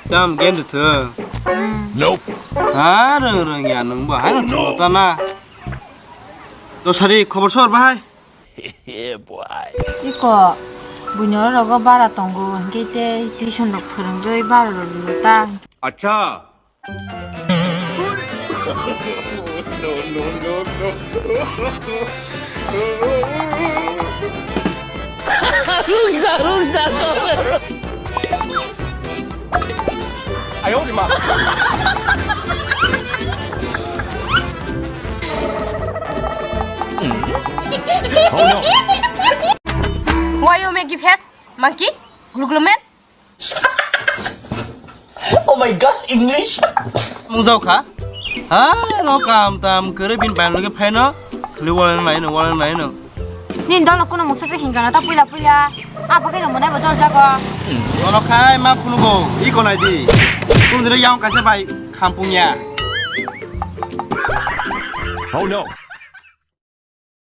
짬 게임도 더. 야, 능봐. 하는 좀 어떠나? 너 살이 커버 쳐 봐. 이거 문열어가 말았던 거 이게 디션도 그런 거 말을 अच्छा Why you make it fast? Monkey? Gluglumet? Oh my god, English. Mong dâu khá? Nó cầm tầm cứ đấy bên bàn nó cái phe nó. Cứ qua lên này nữa. Nhìn đó là cô nó một sắc hình cả nó bùi là. À, bữa cái nó muốn đây mà cho ra coi. Nó khai mà phụ nữ ý con này đi. Cũng thì nó giao cả xe bay khám phùng nhà. Oh no